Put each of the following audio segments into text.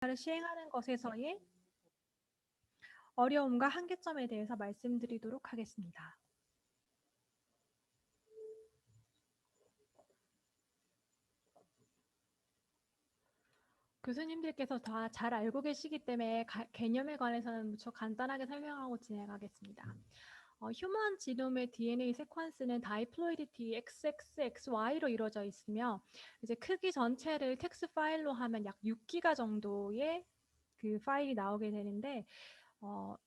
를 시행하는 것에서의 어려움과 한계점에 대해서 말씀드리도록 하겠습니다. 교수님들께서 다 잘 알고 계시기 때문에 개념에 관해서는 무척 간단하게 설명하고 진행하겠습니다. 휴먼 지놈의 DNA 세퀀스는 다이플로이디티 XXXY로 이루어져 있으며 이제 크기 전체를 텍스트 파일로 하면 약 6기가 정도의 그 파일이 나오게 되는데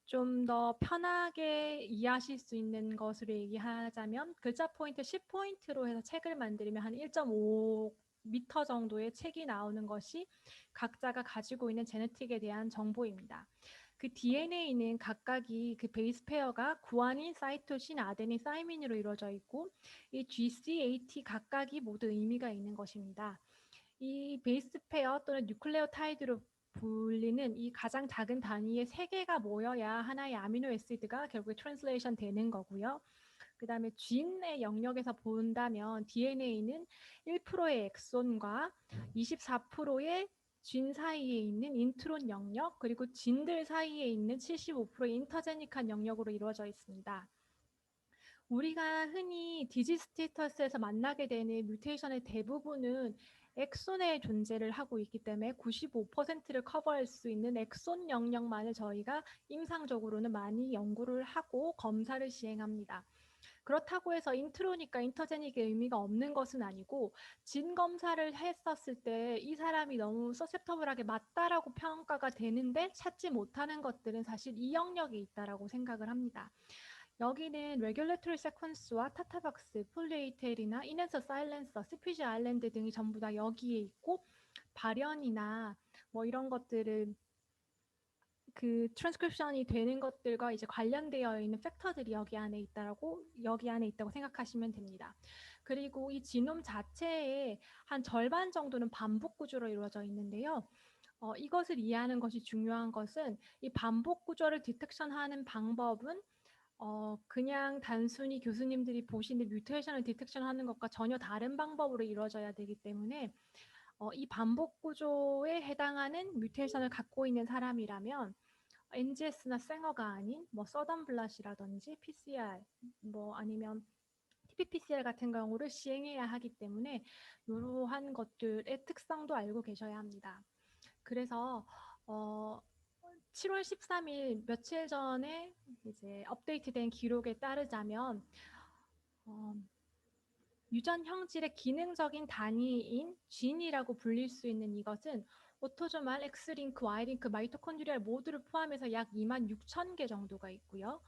좀 더 편하게 이해하실 수 있는 것으로 얘기하자면 글자 포인트 10포인트로 해서 책을 만들면 한 1.5m 정도의 책이 나오는 것이 각자가 가지고 있는 제네틱에 대한 정보입니다. 그 DNA는 각각이 그 베이스 페어가 구아닌, 사이토신, 아데닌, 사이민으로 이루어져 있고 이 GCAT 각각이 모두 의미가 있는 것입니다. 이 베이스 페어 또는 뉴클레오타이드로 불리는 이 가장 작은 단위의 3개가 모여야 하나의 아미노 애시드가 결국에 트랜슬레이션 되는 거고요. 그 다음에 쥔의 영역에서 본다면 DNA는 1%의 엑손과 24%의 쥔 사이에 있는 인트론 영역, 그리고 진들 사이에 있는 75%의 인터제닉한 영역으로 이루어져 있습니다. 우리가 흔히 디지즈 스테이터스에서 만나게 되는 뮤테이션의 대부분은 엑손의 존재를 하고 있기 때문에 95%를 커버할 수 있는 엑손 영역만을 저희가 임상적으로는 많이 연구를 하고 검사를 시행합니다. 그렇다고 해서 인트로니까 인터제닉의 의미가 없는 것은 아니고 진 검사를 했었을 때 이 사람이 너무 서셉터블하게 맞다라고 평가가 되는데 찾지 못하는 것들은 사실 이 영역에 있다라고 생각을 합니다. 여기는 레귤레토리 세퀀스와 타타박스, 폴리에이텔이나 이넨서 사일렌서, 스피지 아일랜드 등이 전부 다 여기에 있고 발현이나 뭐 이런 것들은 그 트랜스크립션이 되는 것들과 이제 관련되어 있는 팩터들이 여기 안에 있다고 생각하시면 됩니다. 그리고 이 지놈 자체의 한 절반 정도는 반복 구조로 이루어져 있는데요. 이것을 이해하는 것이 중요한 것은 이 반복 구조를 디텍션하는 방법은 그냥 단순히 교수님들이 보시는 뮤테이션을 디텍션하는 것과 전혀 다른 방법으로 이루어져야 되기 때문에 이 반복 구조에 해당하는 뮤테이션을 갖고 있는 사람이라면 NGS나 생어가 아닌 뭐 서던블랏이라든지 PCR 뭐 아니면 TPPCR 같은 경우를 시행해야 하기 때문에 이러한 것들의 특성도 알고 계셔야 합니다. 그래서 7월 13일 며칠 전에 이제 업데이트된 기록에 따르자면 유전 형질의 기능적인 단위인 진이라고 불릴 수 있는 이것은 오토조말, X링크, Y링크, 마이토콘드리알 모두를 포함해서 약 26,000개 정도가 있고요.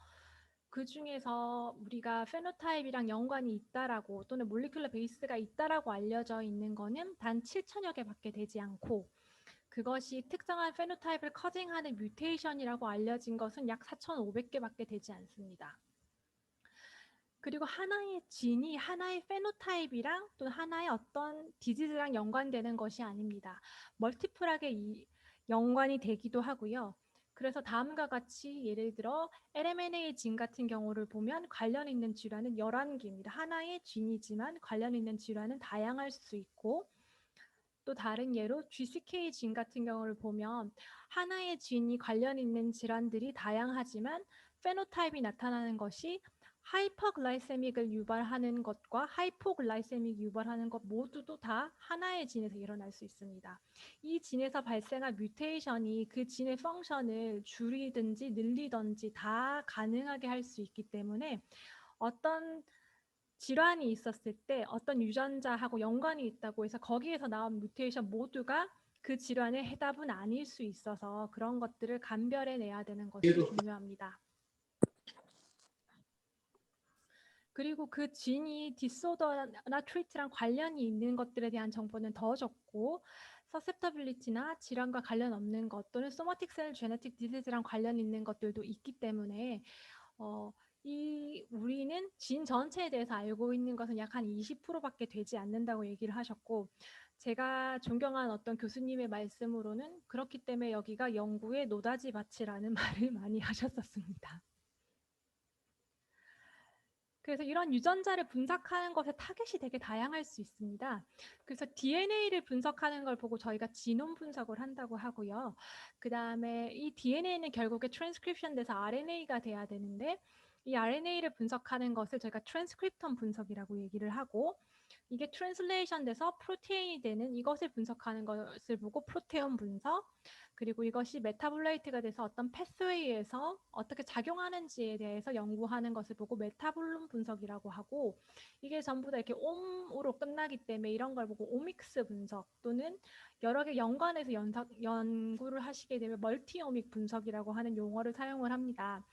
그 중에서 우리가 페노타입이랑 연관이 있다라고 또는 몰리큘러 베이스가 있다라고 알려져 있는 거는 단 7,000여 개밖에 되지 않고 그것이 특정한 페노타입을 커징하는 뮤테이션이라고 알려진 것은 약 4,500개밖에 되지 않습니다. 그리고 하나의 진이 하나의 페노타입이랑 또 하나의 어떤 디지즈랑 연관되는 것이 아닙니다. 멀티플하게 연관이 되기도 하고요. 그래서 다음과 같이 예를 들어 LMNA 진 같은 경우를 보면 관련 있는 질환은 11개입니다. 하나의 진이지만 관련 있는 질환은 다양할 수 있고 또 다른 예로 GCK 진 같은 경우를 보면 하나의 진이 관련 있는 질환들이 다양하지만 페노타입이 나타나는 것이 하이퍼글라이세믹을 유발하는 것과 하이포글라이세믹 유발하는 것 모두도 다 하나의 진에서 일어날 수 있습니다. 이 진에서 발생한 뮤테이션이 그 진의 펑션을 줄이든지 늘리든지 다 가능하게 할 수 있기 때문에 어떤 질환이 있었을 때 어떤 유전자하고 연관이 있다고 해서 거기에서 나온 뮤테이션 모두가 그 질환의 해답은 아닐 수 있어서 그런 것들을 감별해내야 되는 것이 중요합니다. 그리고 그 진이 디소더나 트리트랑 관련이 있는 것들에 대한 정보는 더 적고 서셉터빌리티나 질환과 관련 없는 것 또는 소마틱 셀 제네틱 디지즈랑 관련 있는 것들도 있기 때문에 우리는 진 전체에 대해서 알고 있는 것은 약 한 20%밖에 되지 않는다고 얘기를 하셨고 제가 존경한 어떤 교수님의 말씀으로는 그렇기 때문에 여기가 연구의 노다지 밭이라는 말을 많이 하셨었습니다. 그래서 이런 유전자를 분석하는 것의 타겟이 되게 다양할 수 있습니다. 그래서 DNA를 분석하는 걸 보고 저희가 지놈 분석을 한다고 하고요. 그 다음에 이 DNA는 결국에 트랜스크립션 돼서 RNA가 돼야 되는데 이 RNA를 분석하는 것을 저희가 트랜스크립톤 분석이라고 얘기를 하고 이게 트랜슬레이션 돼서 프로테인이 되는 이것을 분석하는 것을 보고 프로테온 분석, 그리고 이것이 메타볼라이트가 돼서 어떤 패스웨이에서 어떻게 작용하는지에 대해서 연구하는 것을 보고 메타볼론 분석이라고 하고, 이게 전부 다 이렇게 옴으로 끝나기 때문에 이런 걸 보고 오믹스 분석 또는 여러 개 연관해서 연구를 하시게 되면 멀티오믹 분석이라고 하는 용어를 사용을 합니다.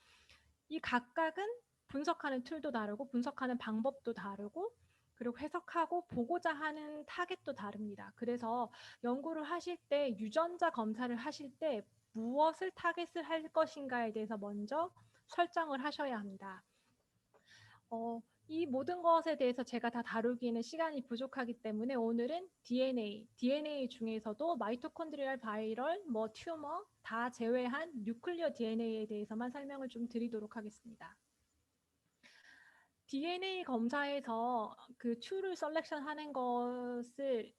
이 각각은 분석하는 툴도 다르고 분석하는 방법도 다르고 그리고 해석하고 보고자 하는 타겟도 다릅니다. 그래서 연구를 하실 때 유전자 검사를 하실 때 무엇을 타겟을 할 것인가에 대해서 먼저 설정을 하셔야 합니다. 이 모든 것에 대해서 제가 다 다루기에는 시간이 부족하기 때문에 오늘은 DNA 중에서도 마이토콘드리얼 바이럴, 튜머 다 제외한 뉴클리어 DNA에 대해서만 설명을 좀 드리도록 하겠습니다. DNA 검사에서 그 툴을 셀렉션 하는 것을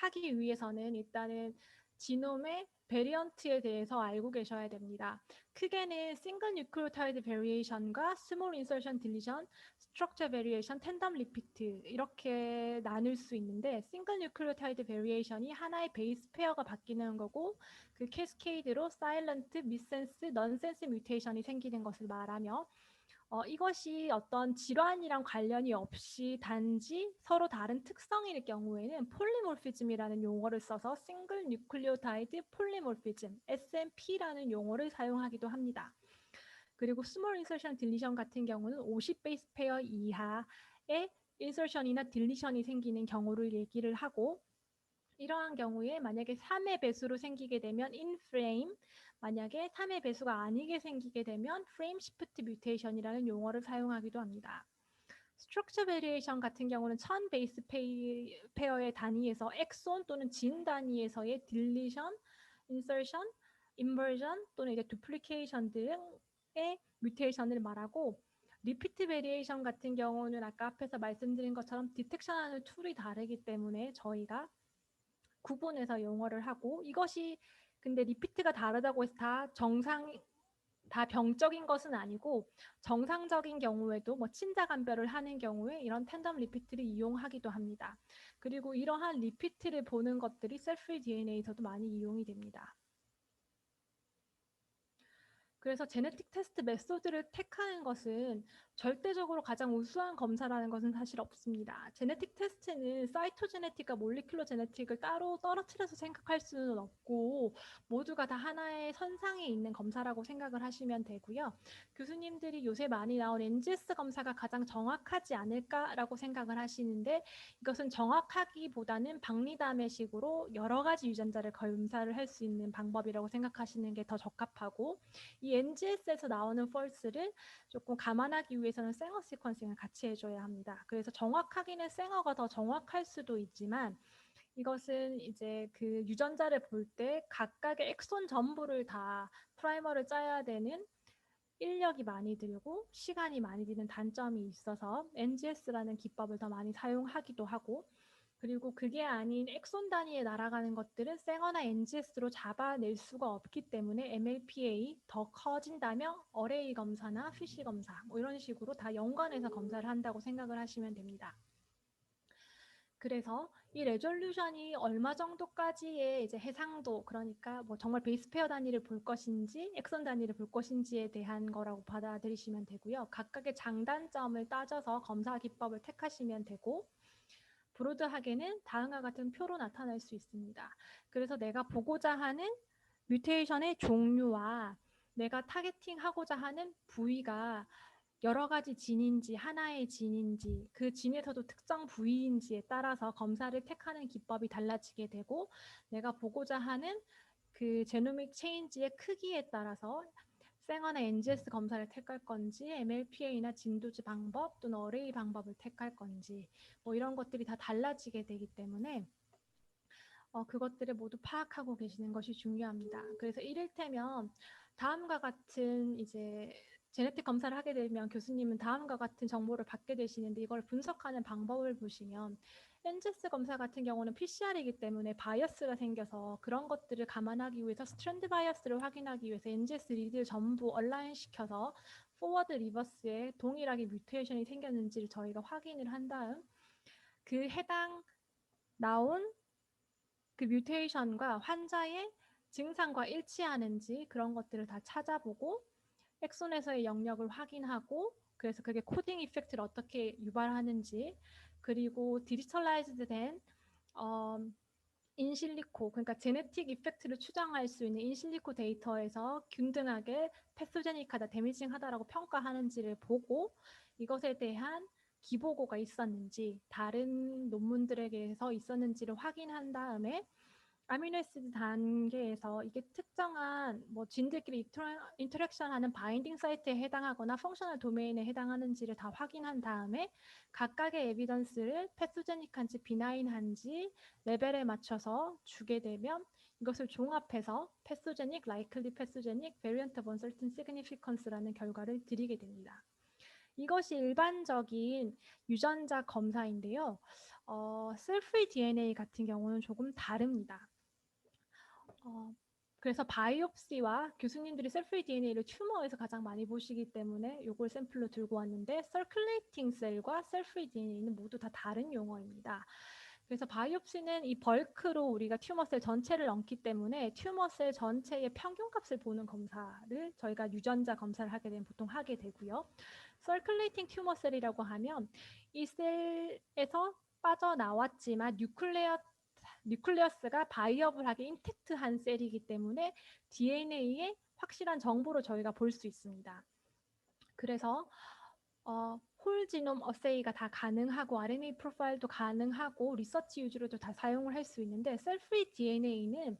하기 위해서는 일단은 지놈의 베리언트에 대해서 알고 계셔야 됩니다. 크게는 싱글 뉴클리오타이드 베리에이션과 스몰 인서션 딜리션, 스트럭처 베리에이션, 텐덤 리피트 이렇게 나눌 수 있는데 싱글 뉴클리오타이드 베리에이션이 하나의 베이스 페어가 바뀌는 거고 그 캐스케이드로 사일런트, 미센스, 넌센스 뮤테이션이 생기는 것을 말하며 이것이 어떤 질환이랑 관련이 없이 단지 서로 다른 특성일 경우에는 폴리모피즘이라는 용어를 써서 싱글 뉴클리오타이드 폴리모피즘 SNP라는 용어를 사용하기도 합니다. 그리고 스몰 인서션 딜리션 같은 경우는 50 베이스 페어 이하의 인서션이나 딜리션이 생기는 경우를 얘기를 하고, 이러한 경우에 만약에 3의 배수로 생기게 되면 인프레임, 만약에 3의 배수가 아니게 생기게 되면 프레임 시프트 뮤테이션이라는 용어를 사용하기도 합니다. 스트럭처 베리에이션 같은 경우는 1000 베이스 페어의 단위에서 엑손 또는 진 단위에서의 딜리션, 인서션, 인버전 또는 이제 두플리케이션 등의 뮤테이션을 말하고, 리피트 베리에이션 같은 경우는 아까 앞에서 말씀드린 것처럼 디텍션하는 툴이 다르기 때문에 저희가 구분해서 용어를 하고, 이것이 근데 리피트가 다르다고 해서 다 병적인 것은 아니고 정상적인 경우에도 친자간별을 하는 경우에 이런 텐덤 리피트를 이용하기도 합니다. 그리고 이러한 리피트를 보는 것들이 셀프리 DNA에서도 많이 이용이 됩니다. 그래서 제네틱 테스트 메소드를 택하는 것은 절대적으로 가장 우수한 검사라는 것은 사실 없습니다. 제네틱 테스트는 사이토제네틱과 몰리큘러 제네틱을 따로 떨어뜨려서 생각할 수는 없고 모두가 다 하나의 선상에 있는 검사라고 생각을 하시면 되고요. 교수님들이 요새 많이 나온 NGS 검사가 가장 정확하지 않을까라고 생각을 하시는데, 이것은 정확하기보다는 박리담의식으로 여러 가지 유전자를 검사를 할 수 있는 방법이라고 생각하시는 게 더 적합하고, 이 NGS에서 나오는 펄스를 조금 감안하기 위해서는 생어 시퀀싱을 같이 해줘야 합니다. 그래서 정확하기는 생어가 더 정확할 수도 있지만 이것은 이제 그 유전자를 볼 때 각각의 엑손 전부를 다 프라이머를 짜야 되는 인력이 많이 들고 시간이 많이 드는 단점이 있어서 NGS라는 기법을 더 많이 사용하기도 하고, 그리고 그게 아닌 엑손 단위에 날아가는 것들은 생어나 NGS로 잡아낼 수가 없기 때문에 MLPA 더 커진다면 어레이 검사나 퓨시 검사 이런 식으로 다 연관해서 검사를 한다고 생각을 하시면 됩니다. 그래서 이 레졸루션이 얼마 정도까지의 이제 해상도, 그러니까 정말 베이스 페어 단위를 볼 것인지 엑선 단위를 볼 것인지에 대한 거라고 받아들이시면 되고요. 각각의 장단점을 따져서 검사 기법을 택하시면 되고, 브로드하게는 다음과 같은 표로 나타날 수 있습니다. 그래서 내가 보고자 하는 뮤테이션의 종류와 내가 타겟팅하고자 하는 부위가 여러 가지 진인지 하나의 진인지 그 진에서도 특정 부위인지에 따라서 검사를 택하는 기법이 달라지게 되고, 내가 보고자 하는 그 제노믹 체인지의 크기에 따라서 생어나 NGS 검사를 택할 건지 MLPA나 진두지 방법 또는 어레이 방법을 택할 건지 이런 것들이 다 달라지게 되기 때문에 그것들을 모두 파악하고 계시는 것이 중요합니다. 그래서 이를테면 다음과 같은 이제 제네틱 검사를 하게 되면 교수님은 다음과 같은 정보를 받게 되시는데 이걸 분석하는 방법을 보시면 NGS 검사 같은 경우는 PCR이기 때문에 바이어스가 생겨서 그런 것들을 감안하기 위해서 스트랜드 바이어스를 확인하기 위해서 NGS 리드를 전부 얼라인 시켜서 포워드 리버스에 동일하게 뮤테이션이 생겼는지를 저희가 확인을 한 다음 그 해당 나온 그 뮤테이션과 환자의 증상과 일치하는지 그런 것들을 다 찾아보고 엑손에서의 영역을 확인하고 그래서 그게 코딩 이펙트를 어떻게 유발하는지 그리고 디지털라이즈드 된 인실리코 그러니까 제네틱 이펙트를 추정할 수 있는 인실리코 데이터에서 균등하게 패소제닉하다, 데미징하다라고 평가하는지를 보고 이것에 대한 기보고가 있었는지 다른 논문들에게서 있었는지를 확인한 다음에 아미노애시드 단계에서 이게 특정한 뭐 진들끼리 인터랙션하는 바인딩 사이트에 해당하거나 펑셔널 도메인에 해당하는지를 다 확인한 다음에 각각의 에비던스를 패소제닉한지 비나인한지 레벨에 맞춰서 주게 되면 이것을 종합해서 패소제닉, 라이클리 패소제닉, 베리언트 오브 언설튼 시그니피컨스라는 결과를 드리게 됩니다. 이것이 일반적인 유전자 검사인데요. 셀프리 DNA 같은 경우는 조금 다릅니다. 그래서 바이옵시와 교수님들이 셀프리 DNA를 튜머에서 가장 많이 보시기 때문에 이걸 샘플로 들고 왔는데 서큘레이팅 셀과 셀프리 DNA는 모두 다 다른 용어입니다. 그래서 바이옵시는 이 벌크로 우리가 튜머셀 전체를 넣기 때문에 튜머셀 전체의 평균값을 보는 검사를 저희가 유전자 검사를 하게 되면 보통 하게 되고요. 서큘레이팅 튜머셀이라고 하면 이 셀에서 빠져나왔지만 뉴클레어스가 바이어블하게 인택트한 셀이기 때문에 DNA의 확실한 정보를 저희가 볼 수 있습니다. 그래서 홀 지놈 어세이가 다 가능하고 RNA 프로파일도 가능하고 리서치 유주로도 다 사용을 할 수 있는데 셀프리 DNA는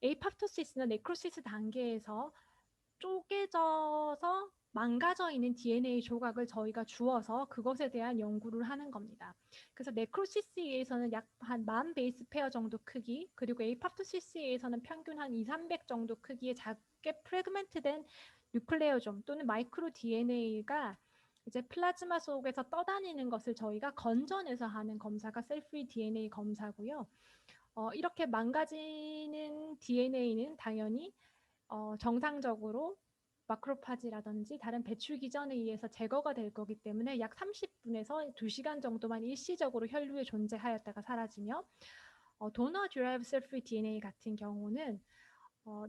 에이팝토시스나 네크로시스 단계에서 쪼개져서 망가져 있는 DNA 조각을 저희가 주어서 그것에 대한 연구를 하는 겁니다. 그래서 네크로시스에서는 약 한 10,000 베이스 페어 정도 크기, 그리고 에이팝토시스에서는 평균 한 200-300 정도 크기의 작게 프래그멘트된 뉴클레오좀 또는 마이크로 DNA가 이제 플라즈마 속에서 떠다니는 것을 저희가 건져내서 하는 검사가 셀프리 DNA 검사고요. 이렇게 망가지는 DNA는 당연히 정상적으로 마크로파지라든지 다른 배출 기전에 의해서 제거가 될 거기 때문에 약 30분에서 2시간 정도만 일시적으로 혈류에 존재하였다가 사라지며 도너 드라이브 셀프리 DNA 같은 경우는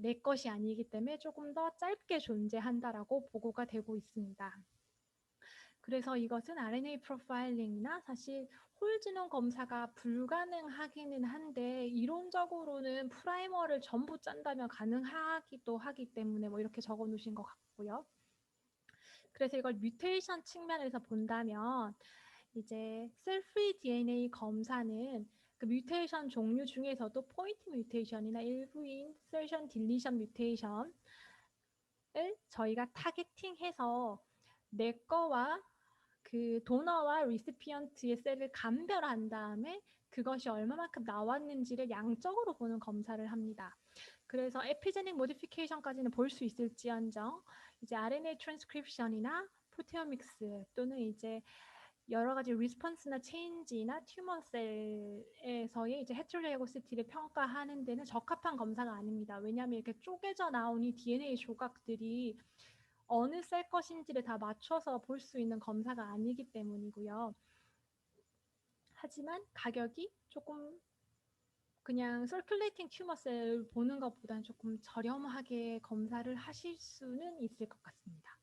내 것이 아니기 때문에 조금 더 짧게 존재한다라고 보고가 되고 있습니다. 그래서 이것은 RNA 프로파일링이나 사실 홀지놈 검사가 불가능하기는 한데 이론적으로는 프라이머를 전부 짠다면 가능하기도 하기 때문에 뭐 이렇게 적어 놓으신 것 같고요. 그래서 이걸 뮤테이션 측면에서 본다면 이제 셀프리 DNA 검사는 그 뮤테이션 종류 중에서도 포인트 뮤테이션이나 일부 인서션 딜리션 뮤테이션을 저희가 타겟팅해서 내 거와 그 도너와 리시피언트의 셀을 감별한 다음에 그것이 얼마만큼 나왔는지를 양적으로 보는 검사를 합니다. 그래서 에피제닉 모디피케이션까지는 볼 수 있을지언정 이제 RNA 트랜스크립션이나 프로테오믹스 또는 이제 여러 가지 리스폰스나 체인지나 튜머 셀에서의 이제 헤테로제고시티를 평가하는 데는 적합한 검사가 아닙니다. 왜냐하면 이렇게 쪼개져 나온 이 DNA 조각들이 어느 셀 것인지를 다 맞춰서 볼 수 있는 검사가 아니기 때문이고요. 하지만 가격이 조금 그냥 서큘레이팅 튜머셀 보는 것보다는 조금 저렴하게 검사를 하실 수는 있을 것 같습니다.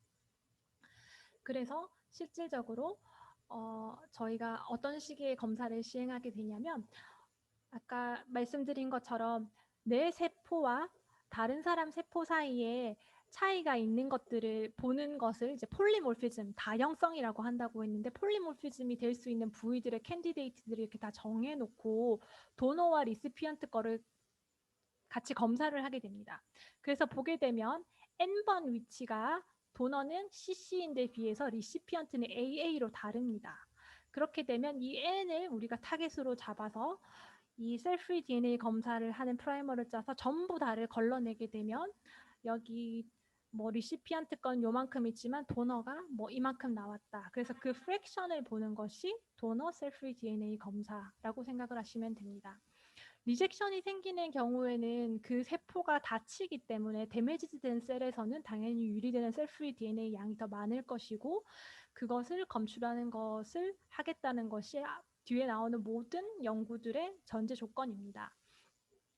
그래서 실질적으로 저희가 어떤 식의 검사를 시행하게 되냐면 아까 말씀드린 것처럼 내 세포와 다른 사람 세포 사이에 차이가 있는 것들을 보는 것을 이제 폴리모피즘, 다형성이라고 한다고 했는데 폴리모피즘이 될 수 있는 부위들의 캔디데이트들을 이렇게 다 정해놓고 도너와 리시피언트 거를 같이 검사를 하게 됩니다. 그래서 보게 되면 N번 위치가 도너는 CC인데 비해서 리시피언트는 AA로 다릅니다. 그렇게 되면 이 N을 우리가 타겟으로 잡아서 이 셀프리 DNA 검사를 하는 프라이머를 짜서 전부 다를 걸러내게 되면 여기 뭐 리시피언트 건 요만큼 있지만 도너가 뭐 이만큼 나왔다. 그래서 그 프랙션을 보는 것이 도너 셀프리 DNA 검사라고 생각을 하시면 됩니다. 리젝션이 생기는 경우에는 그 세포가 다치기 때문에 데미지된 셀에서는 당연히 유리되는 셀프리 DNA 양이 더 많을 것이고 그것을 검출하는 것을 하겠다는 것이 뒤에 나오는 모든 연구들의 전제 조건입니다.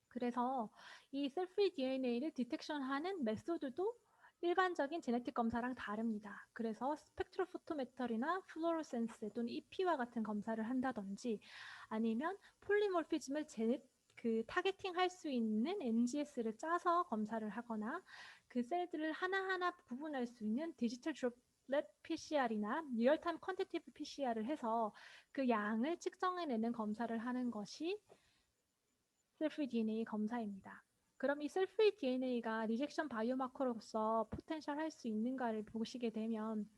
그래서 이 셀프리 DNA를 디텍션하는 메소드도 일반적인 제네틱 검사랑 다릅니다. 그래서 스펙트로포토메터리나 플로로센스 또는 EP와 같은 검사를 한다든지 아니면 폴리모피즘을 타겟팅할 수 있는 NGS를 짜서 검사를 하거나 그 셀들을 하나하나 구분할 수 있는 디지털 드롭렛 PCR이나 리얼타임 퀀티티브 PCR을 해서 그 양을 측정해내는 검사를 하는 것이 셀프리 DNA 검사입니다. 그럼 이 셀프리 DNA가 리젝션 바이오마커로서 포텐셜 할 수 있는가를 보시게 되면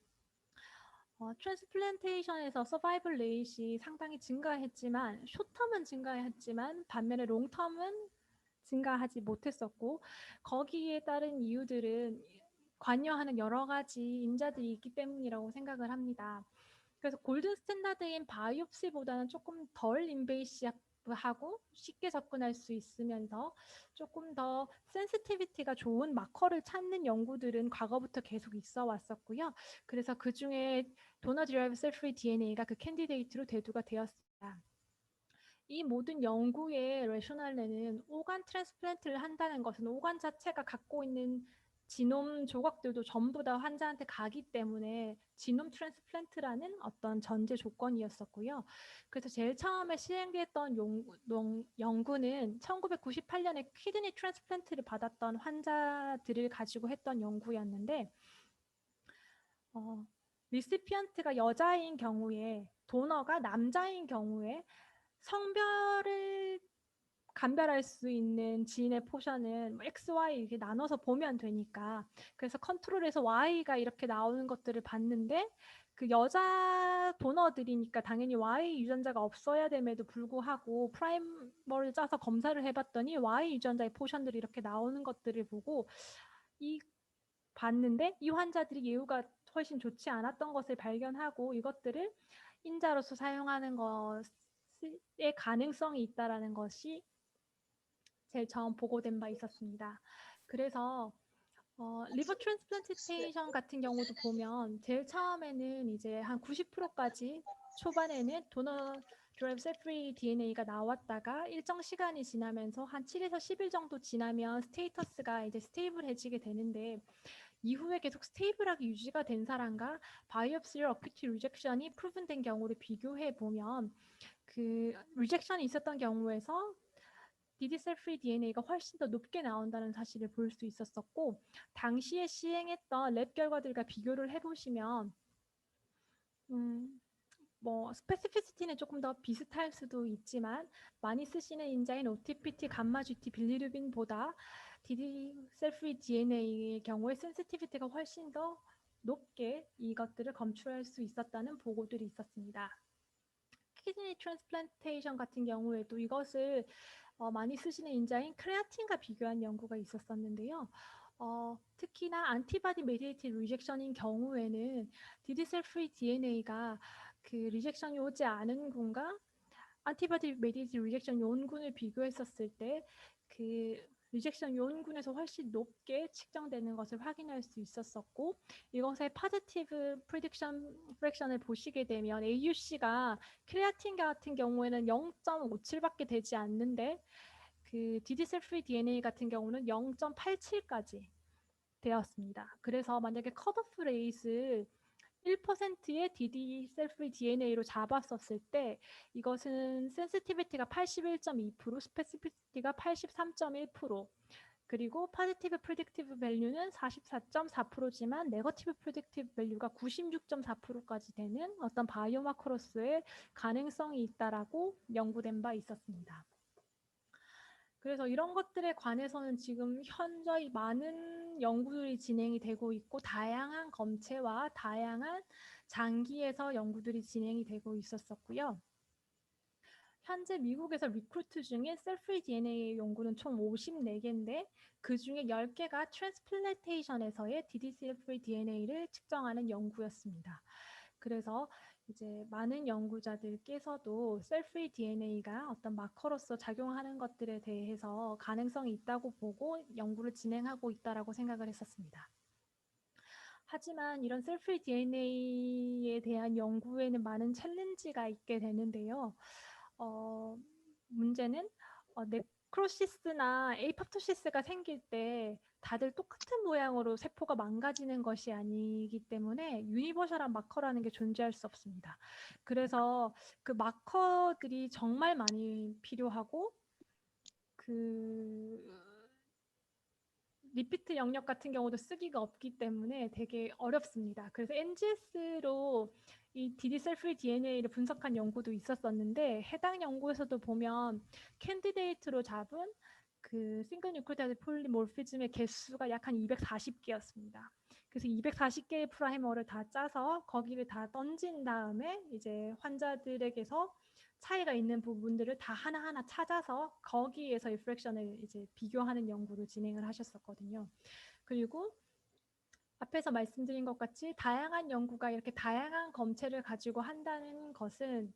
트랜스플란테이션에서 서바이벌 레이시 상당히 증가했지만 숏텀은 증가했지만 반면에 롱텀은 증가하지 못했었고 거기에 따른 이유들은 관여하는 여러 가지 인자들이 있기 때문이라고 생각을 합니다. 그래서 골든 스탠다드인 바이옵시보다는 조금 덜 인베이시하고 쉽게 접근할 수 있으면서 조금 더 센시티비티가 좋은 마커를 찾는 연구들은 과거부터 계속 있어 왔었고요. 그래서 그 중에 도너 디라이브 셀프리 DNA가 그 캔디데이트로 대두가 되었습니다. 이 모든 연구의 레셔널레는 오간 트랜스플란트를 한다는 것은 오간 자체가 갖고 있는 지놈 조각들도 전부 다 환자한테 가기 때문에 지놈 트랜스플란트라는 어떤 전제 조건이었었고요. 그래서 제일 처음에 시행됐던 연구는 1998년에 키드니 트랜스플란트를 받았던 환자들을 가지고 했던 연구였는데 리시피언트가 여자인 경우에 도너가 남자인 경우에 성별을 감별할 수 있는 지인의 포션은 X, Y 이렇게 나눠서 보면 되니까 그래서 컨트롤에서 Y가 이렇게 나오는 것들을 봤는데 그 여자 도너들이니까 당연히 Y 유전자가 없어야 됨에도 불구하고 프라이머를 짜서 검사를 해봤더니 Y 유전자의 포션들이 이렇게 나오는 것들을 보고 봤는데 이 환자들이 예후가 훨씬 좋지 않았던 것을 발견하고 이것들을 인자로서 사용하는 것의 가능성이 있다라는 것이 제일 처음 보고된 바 있었습니다. 그래서 리버 트랜스플란테이션 같은 경우도 보면 제일 처음에는 이제 한 90%까지 초반에는 도너 드라이브 셀프리 DNA가 나왔다가 일정 시간이 지나면서 한 7에서 10일 정도 지나면 스테이터스가 이제 스테이블해지게 되는데 이후에 계속 스테이블하게 유지가 된 사람과 바이옵시 어큐티 리젝션이 프루븐된 경우를 비교해 보면 그 리젝션이 있었던 경우에서 디디셀프리 DNA가 훨씬 더 높게 나온다는 사실을 볼 수 있었었고 당시에 시행했던 랩 결과들과 비교를 해보시면 뭐 스페시피시티는 조금 더 비슷할 수도 있지만 많이 쓰시는 인자인 OTPT, 감마 GT, 빌리루빈보다 디디셀프리 DNA의 경우에 센시티비티가 훨씬 더 높게 이것들을 검출할 수 있었다는 보고들이 있었습니다. 키드니 트랜스플란테이션 같은 경우에도 이것을 많이 쓰시는 인자인 크레아틴과 비교한 연구가 있었었는데요. 특히나 안티바디 메디에이티드 리젝션인 경우에는 디디셀프리 DNA가 그 리젝션이 오지 않은 군과 안티바디 메디에이티드 리젝션 요원군을 비교했었을 때 그 리젝션 요원군에서 훨씬 높게 측정되는 것을 확인할 수 있었었고 이것의 파지티브 프리딕션 프랙션을 보시게 되면 AUC가 크레아틴 같은 경우에는 0.57밖에 되지 않는데 그 디디셀프리 DNA 같은 경우는 0.87까지 되었습니다. 그래서 만약에 컷오프 레이스 1%의 디디셀프리 DNA로 잡았었을 때 이것은 센시티비티가 81.2%, 스페시피시티가 83.1%, 그리고 포지티브 프리딕티브 밸류는 44.4%지만 네거티브 프리딕티브 밸류가 96.4%까지 되는 어떤 바이오마커로서의 가능성이 있다라고 연구된 바 있었습니다. 그래서 이런 것들에 관해서는 지금 현저히 많은 연구들이 진행이 되고 있고 다양한 검체와 다양한 장기에서 연구들이 진행이 되고 있었었고요. 현재 미국에서 리크루트 중인 셀프리 DNA 연구는 총 54개인데 그 중에 10개가 트랜스플란테이션에서의 DD-셀프리 DNA를 측정하는 연구였습니다. 그래서 이제 많은 연구자들께서도 셀프리 DNA가 어떤 마커로서 작용하는 것들에 대해서 가능성이 있다고 보고 연구를 진행하고 있다라고 생각을 했었습니다. 하지만 이런 셀프리 DNA에 대한 연구에는 많은 챌린지가 있게 되는데요. 문제는 네크로시스나 에이팝토시스가 생길 때 다들 똑같은 모양으로 세포가 망가지는 것이 아니기 때문에 유니버셜한 마커라는 게 존재할 수 없습니다. 그래서 그 마커들이 정말 많이 필요하고 리피트 영역 같은 경우도 쓰기가 없기 때문에 되게 어렵습니다. 그래서 NGS로 이 DD-셀프리 DNA를 분석한 연구도 있었었는데 해당 연구에서도 보면 캔디데이트로 잡은 그 싱글 뉴클리오타이드 폴리모피즘의 개수가 약 한 240개였습니다. 그래서 240개의 프라이머를 다 짜서 거기를 다 던진 다음에 이제 환자들에게서 차이가 있는 부분들을 다 하나하나 찾아서 거기에서 리프렉션을 이제 비교하는 연구를 진행을 하셨었거든요. 그리고 앞에서 말씀드린 것 같이 다양한 연구가 이렇게 다양한 검체를 가지고 한다는 것은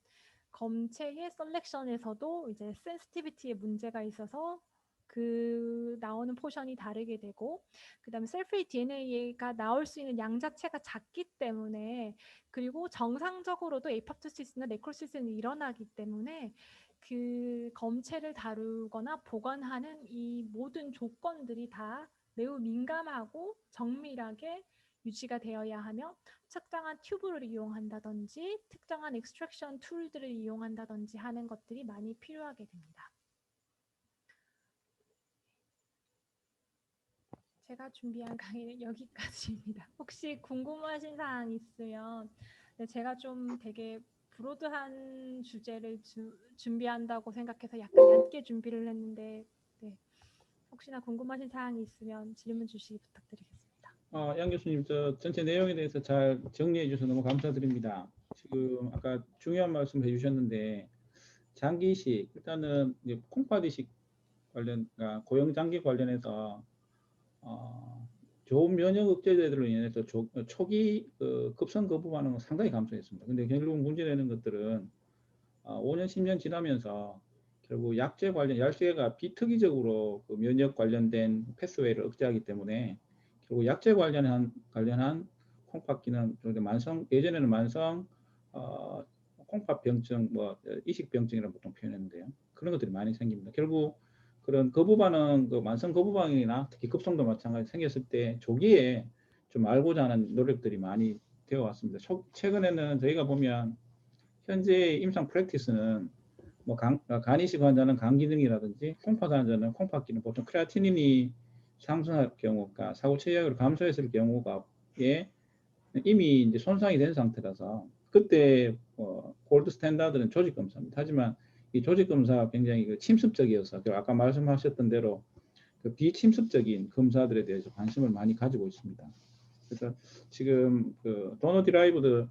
검체의 셀렉션에서도 이제 센시티비티에 문제가 있어서 그 나오는 포션이 다르게 되고 그다음에 셀프리 DNA가 나올 수 있는 양 자체가 작기 때문에 그리고 정상적으로도 에이팝토시스나 네크로시스는 일어나기 때문에 그 검체를 다루거나 보관하는 이 모든 조건들이 다 매우 민감하고 정밀하게 유지가 되어야 하며 특정한 튜브를 이용한다든지 특정한 익스트랙션 툴들을 이용한다든지 하는 것들이 많이 필요하게 됩니다. 제가 준비한 강의는 여기까지입니다. 혹시 궁금하신 사항 있으면 제가 좀 되게 브로드한 주제를 준비한다고 생각해서 약간 얇게 준비를 했는데 네. 혹시나 궁금하신 사항이 있으면 질문 주시기 부탁드리겠습니다. 양 교수님, 저 전체 내용에 대해서 잘 정리해 주셔서 너무 감사드립니다. 지금 아까 중요한 말씀 해주셨는데 장기이식, 일단은 이제 콩팥이식 관련, 고형장기 관련해서 좋은 면역 억제제들로 인해서 초기 급성 거부 반응은 상당히 감소했습니다. 근데 결국 문제되는 것들은 5년, 10년 지나면서 결국 약제가 비특이적으로 그 면역 관련된 패스웨이를 억제하기 때문에 결국 약제 관련한 콩팥기는 예전에는 만성 콩팥병증, 이식병증이라고 보통 표현했는데요. 그런 것들이 많이 생깁니다. 결국 그런 거부 반응, 만성 거부 반응이나 특히 급성도 마찬가지 생겼을 때 조기에 좀 알고자 하는 노력들이 많이 되어 왔습니다. 최근에는 저희가 보면 현재 임상 프랙티스는 간이식 환자는 간 기능이라든지 콩팥 환자는 콩팥기능, 보통 크레아티닌이 상승할 경우, 사고 체약으로 감소했을 경우가 이미 이제 손상이 된 상태라서 그때 골드 스탠다드는 조직 검사입니다. 하지만 이 조직 검사가 굉장히 침습적이어서 아까 말씀하셨던 대로 비침습적인 검사들에 대해서 관심을 많이 가지고 있습니다. 그래서 지금 도너 디라이브드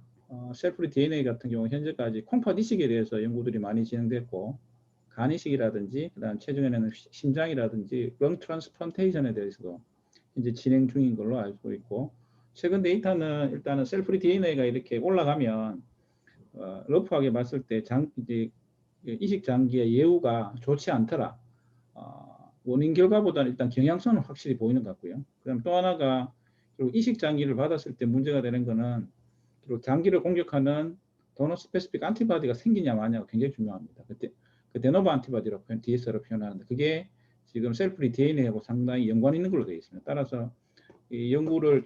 셀프리 DNA 같은 경우 현재까지 콩팥 이식에 대해서 연구들이 많이 진행됐고 간 이식이라든지 그다음 최근에는 심장이라든지 렁 트랜스플란테이션에 대해서도 이제 진행 중인 걸로 알고 있고 최근 데이터는 일단은 셀프리 DNA가 이렇게 올라가면 러프하게 봤을 때 이제 이식 장기의 예후가 좋지 않더라. 원인 결과보다는 일단 경향성은 확실히 보이는 것 같고요. 그다음 또 하나가 이식 장기를 받았을 때 문제가 되는 거는 장기를 공격하는 도너 스페시픽 안티바디가 생기냐 마냐가 굉장히 중요합니다. 그때 그 데노바 안티바디라고 DS로 표현하는데 그게 지금 셀프리 DNA하고 상당히 연관 있는 걸로 되어 있습니다. 따라서 이 연구를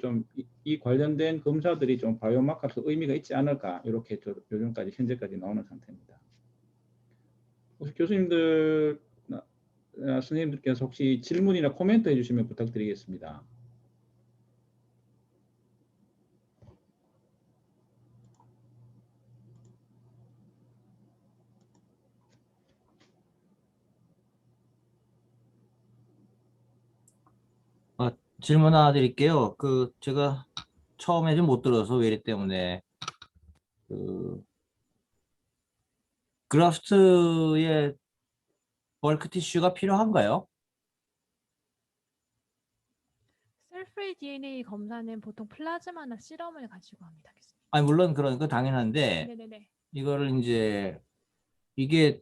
이 관련된 검사들이 좀 바이오마커로서 의미가 있지 않을까 이렇게 요즘까지 현재까지 나오는 상태입니다. 혹시 교수님들, 선생님들께서 혹시 질문이나 코멘트 해주시면 부탁드리겠습니다. 질문 하나 드릴게요. 제가 처음에 좀 못 들어서 외래 때문에 그라프트의 벌크 티슈가 필요한가요? 셀프리 DNA 검사는 보통 플라즈마나 시럼을 가지고 합니다, 교수님. 아니, 물론 그런 거 당연한데, 네네네. 이거를 이제, 이게,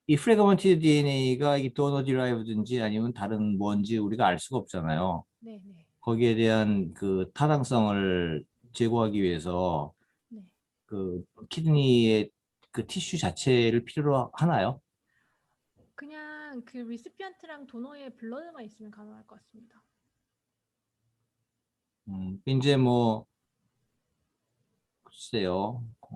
이 프래그먼티드 DNA가 이 도너 디라이브든지 아니면 다른 뭔지 우리가 알 수가 없잖아요. 네네. 거기에 대한 그 타당성을 제고하기 위해서 네. 그 키드니의 그 티슈 자체를 필요로 하나요? 그냥 그 리시피언트랑 도너의 블러드만 있으면 가능할 것 같습니다. 이제 뭐, 글쎄요. 그,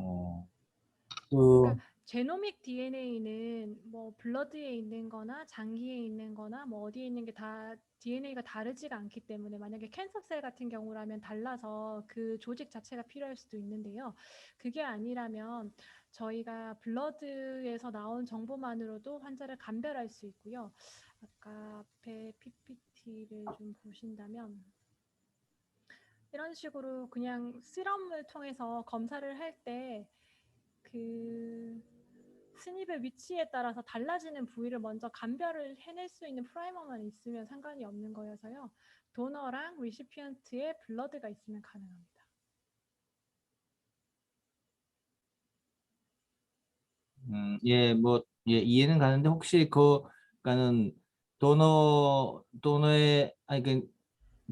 그러니까 제노믹 DNA는 뭐 블러드에 있는 거나 장기에 있는 거나 뭐 어디에 있는 게 다 DNA가 다르지가 않기 때문에 만약에 캔서셀 같은 경우라면 달라서 그 조직 자체가 필요할 수도 있는데요. 그게 아니라면 저희가 블러드에서 나온 정보만으로도 환자를 감별할 수 있고요. 아까 앞에 PPT를 좀 보신다면 이런 식으로 그냥 실험을 통해서 검사를 할 때 그 스닙의 위치에 따라서 달라지는 부위를 먼저 감별을 해낼 수 있는 프라이머만 있으면 상관이 없는 거여서요. 도너랑 리시피언트의 블러드가 있으면 가능합니다. 예, 뭐, 예, 이해는 가는데 혹시 그러니까는 아니,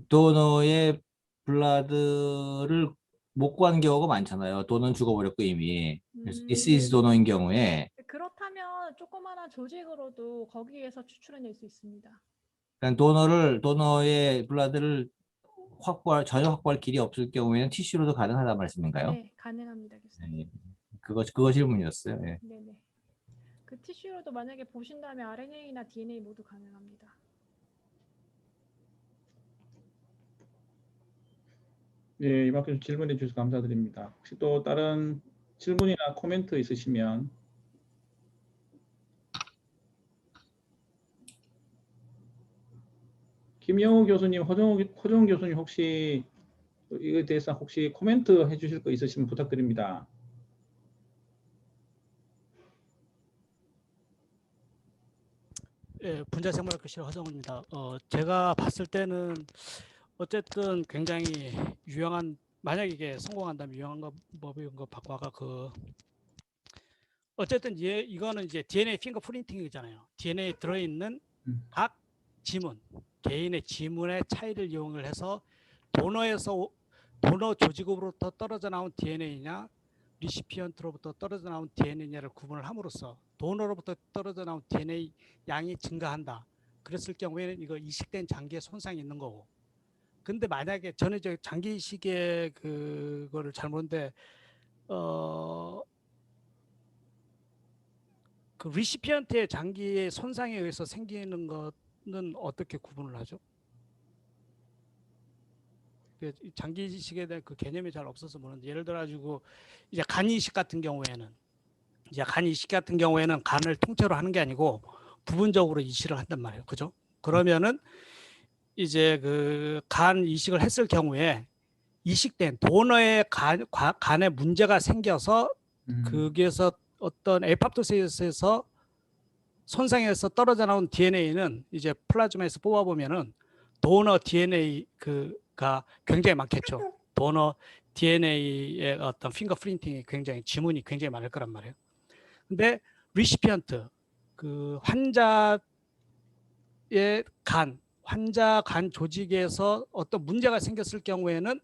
도너의 블라드를 못 구하는 경우가 많잖아요. 도너는 죽어버렸고 이미. 그래서 디시즈 도너인 경우에, 그렇다면 조그마한 조직으로도 거기에서 추출해낼 수 있습니다. 그러니까 도너의 블라드를 전혀 확보할 길이 없을 경우에는 티슈로도 가능하다는 말씀인가요? 네, 가능합니다, 교수님. 네, 그거 질문이었어요. 예. 네네. 그 티슈로도 만약에 보신다면 RNA나 DNA 모두 가능합니다. 네, 이만큼 질문해 주셔서 감사드립니다. 혹시 또 다른 질문이나 코멘트 있으시면 김영우 교수님, 허정우 교수님 혹시 이거에 대해서 혹시 코멘트 해주실 거 있으시면 부탁드립니다. 예, 분자생물학교실 허정우입니다. 제가 봤을 때는 어쨌든 굉장히 유용한, 만약 이게 성공한다면 유용한 법인 것 바꿔가 어쨌든 이거는 이제 DNA 핑거 프린팅이잖아요. DNA에 들어있는 각 지문, 개인의 지문의 차이를 이용을 해서 도너 조직으로부터 떨어져 나온 DNA냐 리시피언트로부터 떨어져 나온 DNA냐를 구분을 함으로써 도너로부터 떨어져 나온 DNA 양이 증가한다. 그랬을 경우에는 이거 이식된 장기에 손상이 있는 거고. 근데 만약에 저는 이제 장기 이식의 그거를 잘 모르는데 그 리시피언트의 장기의 손상에 의해서 생기는 것은 어떻게 구분을 하죠? 장기 이식에 대한 그 개념이 잘 없어서 모르는데 예를 들어 가지고 이제 간 이식 같은 경우에는 간을 통째로 하는 게 아니고 부분적으로 이식을 한단 말이에요. 그죠? 그러면은 이제 그 간 이식을 했을 경우에 이식된 도너의 간에 문제가 생겨서 거기에서 어떤 에파토시스에서 손상해서 떨어져 나온 DNA는 이제 플라즈마에서 뽑아보면은 도너 DNA가 굉장히 많겠죠. 도너 DNA의 어떤 핑거프린팅이 굉장히 지문이 굉장히 많을 거란 말이에요. 근데 리시피언트 그 환자 간 조직에서 어떤 문제가 생겼을 경우에는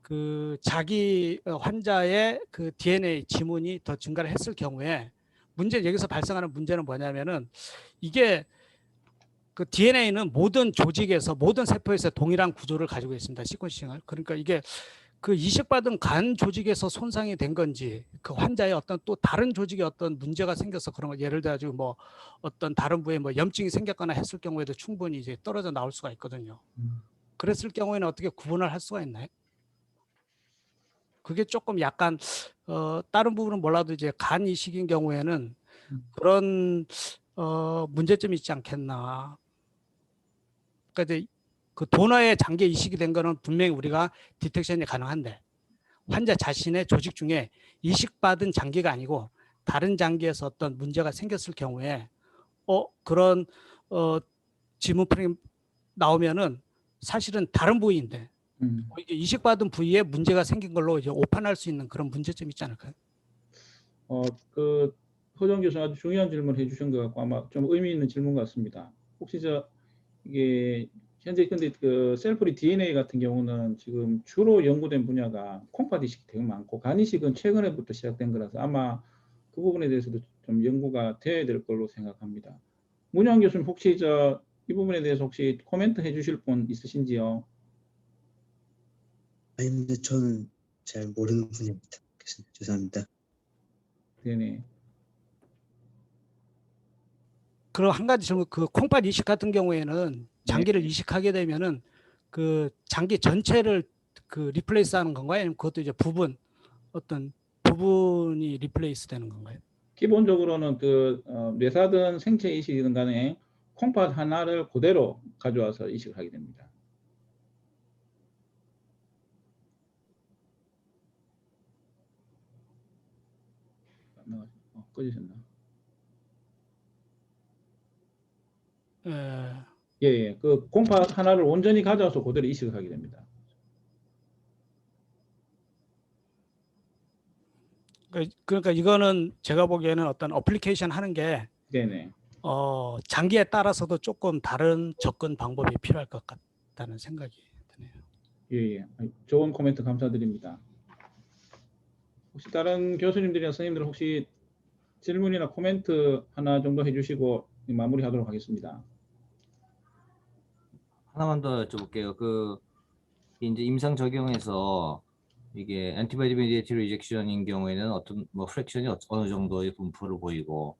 그 자기 환자의 그 DNA 지문이 더 증가를 했을 경우에 여기서 발생하는 문제는 뭐냐면은 이게 그 DNA는 모든 조직에서 모든 세포에서 동일한 구조를 가지고 있습니다. 시퀀싱을. 그러니까 이게 그 이식받은 간 조직에서 손상이 된 건지 그 환자의 어떤 또 다른 조직에 어떤 문제가 생겨서 그런 거 예를 들어 가지고 뭐 어떤 다른 부에 뭐 염증이 생겼거나 했을 경우에도 충분히 이제 떨어져 나올 수가 있거든요. 그랬을 경우에는 어떻게 구분을 할 수가 있나요? 그게 조금 약간 다른 부분은 몰라도 이제 간 이식인 경우에는 그런 문제점이 있지 않겠나. 그러니까 이제 그 도너의 장기 이식이 된 거는 분명히 우리가 디텍션이 가능한데 환자 자신의 조직 중에 이식받은 장기가 아니고 다른 장기에서 어떤 문제가 생겼을 경우에 그런 지문 프레임 나오면은 사실은 다른 부위인데 이게 이식받은 부위에 문제가 생긴 걸로 이제 오판할 수 있는 그런 문제점이 있지 않을까요? 그 허정 교수 아주 중요한 질문 해주신 것 같고 아마 좀 의미 있는 질문 같습니다. 혹시 이게 현재 근데 그 셀프리 DNA 같은 경우는 지금 주로 연구된 분야가 콩팥 이식이 되게 많고 간 이식은 최근에부터 시작된 거라서 아마 그 부분에 대해서도 좀 연구가 돼야 될 걸로 생각합니다. 문양 교수님 혹시 이 부분에 대해서 혹시 코멘트 해주실 분 있으신지요? 아닙니다. 저는 잘 모르는 분야입니다. 교수님, 죄송합니다. 네네. 그리고 한 가지 질문, 그 콩팥 이식 같은 경우에는 장기를 이식하게 되면은 그 장기 전체를 그 리플레이스하는 건가요? 아니면 그것도 이제 어떤 부분이 리플레이스 되는 건가요? 기본적으로는 뇌사든 생체 이식이든 간에 콩팥 하나를 그대로 가져와서 이식을 하게 됩니다. 꺼지셨나? 예. 그 콩팥 하나를 온전히 가져와서 그대로 이식을 하게 됩니다. 그러니까 이거는 제가 보기에는 어떤 어플리케이션 하는 게 네네. 장기에 따라서도 조금 다른 접근 방법이 필요할 것 같다는 생각이 드네요. 예. 좋은 코멘트 감사드립니다. 혹시 다른 교수님들이나 선생님들 혹시 질문이나 코멘트 하나 정도 해주시고 마무리하도록 하겠습니다. 하나만 더 여쭤볼게요. 이제 임상 적용에서 이게 엔티바디 메디에이티드 리젝션인 경우에는 어떤 프랙션이 어느 정도의 분포를 보이고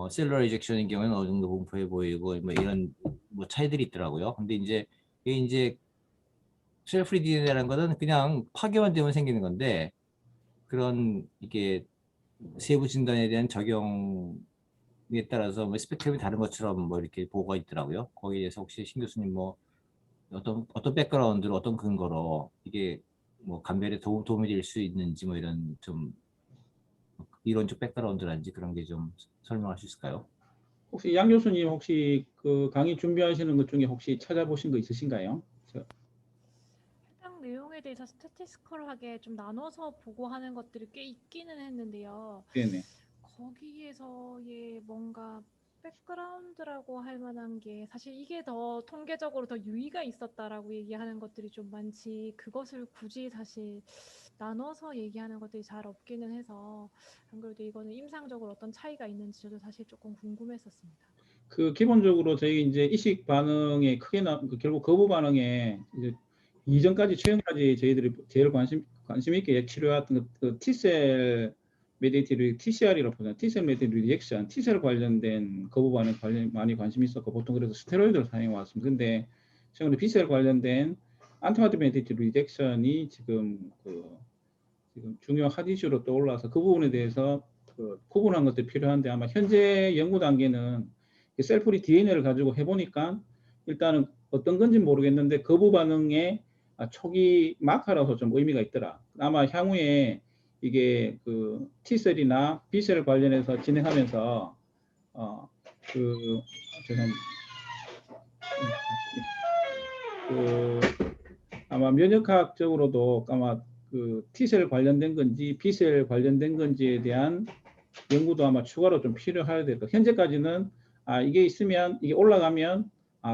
셀룰러 리젝션인 경우에는 어느 정도 분포해 보이고 이런 차이들이 있더라고요. 근데 이게 이제 셀프리 DNA라는 거는 그냥 파괴만 되면 생기는 건데 그런 이게 세부 진단에 대한 적용에 따라서 스펙트럼이 다른 것처럼 이렇게 보고가 있더라고요. 거기에 대해서 혹시 신 교수님 어떤 백그라운드로 어떤 근거로 이게 감별에 도움이 될 수 있는지 이런 좀 이론적 백그라운드라든지 그런 게 좀 설명할 수 있을까요? 혹시 양 교수님 혹시 그 강의 준비하시는 것 중에 혹시 찾아보신 거 있으신가요? 해당 내용에 대해서 스태티스컬하게 좀 나눠서 보고하는 것들이 꽤 있기는 했는데요. 네네. 거기에서 뭔가 백그라운드라고 할 만한 게 사실 이게 더 통계적으로 더 유의가 있었다라고 얘기하는 것들이 좀 많지 그것을 굳이 사실 나눠서 얘기하는 것들이 잘 없기는 해서 안 그래도 이거는 임상적으로 어떤 차이가 있는지 저도 사실 조금 궁금했었습니다. 기본적으로 저희 이제 이식 반응에 결국 거부 반응에 이제 이전까지 최근까지 저희들이 제일 관심 있게 치료했던 그 T셀 메디에이티드 TCR이라고 보잖아요. T셀 메디에이티드 리액션, T셀 관련된 거부 반응 많이 관심이 있었고 보통 그래서 스테로이드를 사용해 왔습니다. 근데 최근에 B셀 관련된 안티바디 메디에이티드 리액션이 지금 중요 핫 이슈로 떠올라서 그 부분에 대해서 구분한 것들이 필요한데 아마 현재 연구 단계는 셀프리 DNA를 가지고 해보니까 일단은 어떤 건지는 모르겠는데 거부 반응에 초기 마커라서 좀 의미가 있더라. 아마 향후에 이게 T셀이나 B셀 관련해서 진행하면서 아마 면역학적으로도 아마 T셀 관련된 건지 B셀 관련된 건지에 대한 연구도 아마 추가로 좀 필요해야 될 것. 현재까지는 이게 있으면 이게 올라가면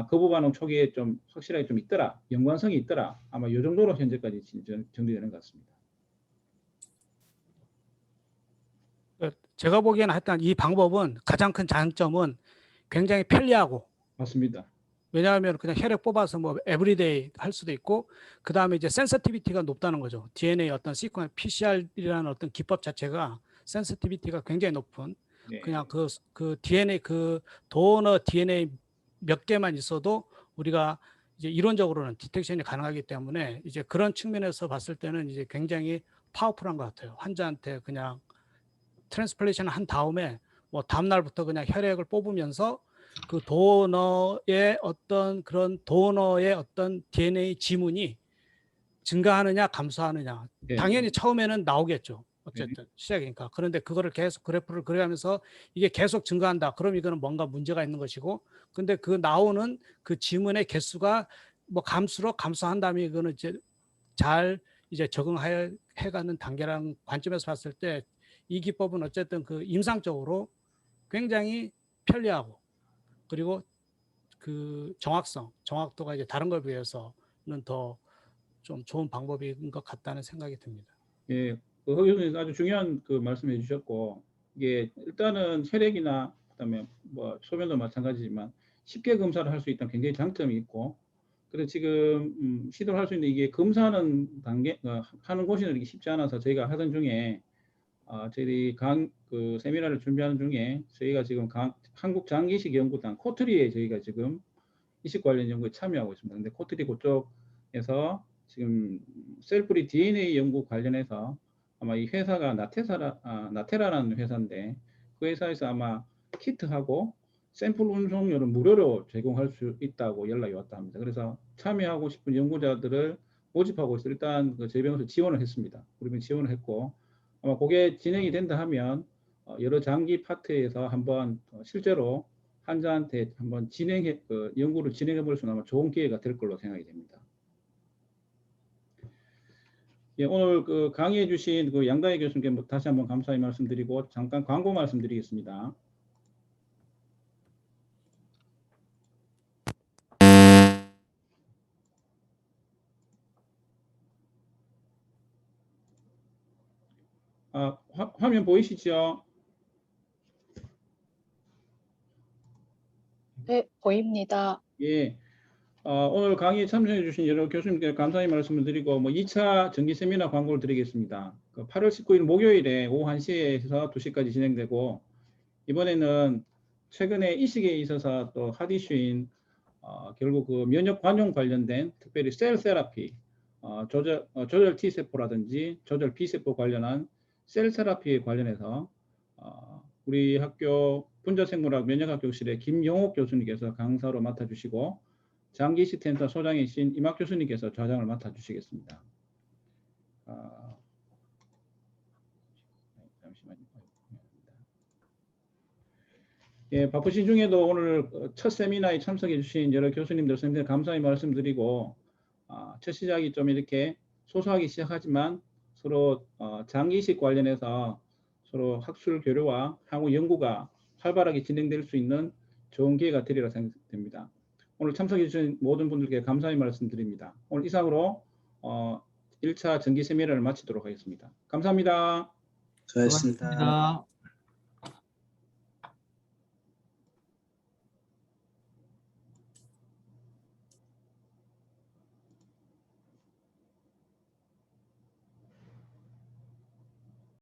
거부 반응 초기에 좀 확실하게 좀 있더라, 연관성이 있더라. 아마 이 정도로 현재까지 정리되는 것 같습니다. 제가 보기에는 하여튼 이 방법은 가장 큰 장점은 굉장히 편리하고 맞습니다. 왜냐하면 그냥 혈액 뽑아서 에브리데이 할 수도 있고 그 다음에 이제 센서티비티가 높다는 거죠. DNA 어떤 시퀀스 PCR이라는 어떤 기법 자체가 센서티비티가 굉장히 높은 그냥 그 DNA 도너 DNA 몇 개만 있어도 우리가 이제 이론적으로는 디텍션이 가능하기 때문에 이제 그런 측면에서 봤을 때는 이제 굉장히 파워풀한 것 같아요. 환자한테 그냥 트랜스플레이션을 한 다음에 다음 날부터 그냥 혈액을 뽑으면서 그 도너의 어떤 DNA 지문이 증가하느냐 감소하느냐 당연히 처음에는 나오겠죠. 어쨌든 시작이니까. 그런데 그거를 계속 그래프를 그려가면서 이게 계속 증가한다. 그럼 이거는 뭔가 문제가 있는 것이고, 근데 그 나오는 그 지문의 개수가 뭐 감수로 감소한 다음에 이거는 이제 잘 이제 적응해 가는 단계라는 관점에서 봤을 때 이 기법은 어쨌든 그 임상적으로 굉장히 편리하고, 그리고 그 정확도가 이제 다른 것에 비해서는 더 좀 좋은 방법인 것 같다는 생각이 듭니다. 예, 허 교수님 아주 중요한 그 말씀해 주셨고, 이게 일단은 혈액이나 그다음에 뭐 소변도 마찬가지지만 쉽게 검사를 할 수 있다는 굉장히 장점이 있고, 그래서 지금 시도를 할 수 있는 이게 검사하는 단계 하는 곳이 이렇게 쉽지 않아서 저희가 하던 중에 저희들이 그 세미나를 준비하는 중에 저희가 지금 한국장기이식연구단 코트리에 저희가 지금 이식 관련 연구에 참여하고 있습니다. 근데 코트리 그쪽에서 지금 셀프리 DNA 연구 관련해서 아마 이 회사가 나테라라는 회사인데, 그 회사에서 아마 키트하고 샘플 운송료를 무료로 제공할 수 있다고 연락이 왔다 합니다. 그래서 참여하고 싶은 연구자들을 모집하고 있어요. 일단 그 저희 병원에서 지원을 했습니다. 우리 병원 지원을 했고, 아마 그게 진행이 된다 하면 여러 장기 파트에서 한번 실제로 환자한테 한번 연구를 진행해 볼 수 있는 아마 좋은 기회가 될 걸로 생각이 됩니다. 예, 오늘 그 강의해 주신 그 양다희 교수님께 다시 한번 감사의 말씀드리고 잠깐 광고 말씀드리겠습니다. 화면 보이시죠? 네, 보입니다. 예. 오늘 강의에 참석해 주신 여러 교수님께 감사의 말씀을 드리고 2차 정기 세미나 광고를 드리겠습니다. 8월 19일 목요일에 오후 1시에서 2시까지 진행되고, 이번에는 최근에 이식에 있어서 또 핫 이슈인 결국 그 면역 관용 관련된 특별히 셀 세라피, 조절 T세포라든지 조절 B세포 관련한 셀 세라피에 관련해서 우리 학교 분자생물학 면역학교실의 김용옥 교수님께서 강사로 맡아주시고, 장기이식센터 소장이신 임학 교수님께서 좌장을 맡아주시겠습니다. 잠시만요. 예, 바쁘신 중에도 오늘 첫 세미나에 참석해 주신 여러 교수님들, 선생님들 감사의 말씀드리고, 첫 시작이 좀 이렇게 소소하게 시작하지만 서로 장기이식 관련해서 서로 학술 교류와 향후 연구가 활발하게 진행될 수 있는 좋은 기회가 되리라 생각됩니다. 오늘 참석해 주신 모든 분들께 감사의 말씀드립니다. 오늘 이상으로 1차 정기 세미나를 마치도록 하겠습니다. 감사합니다. 수고하셨습니다. 고맙습니다.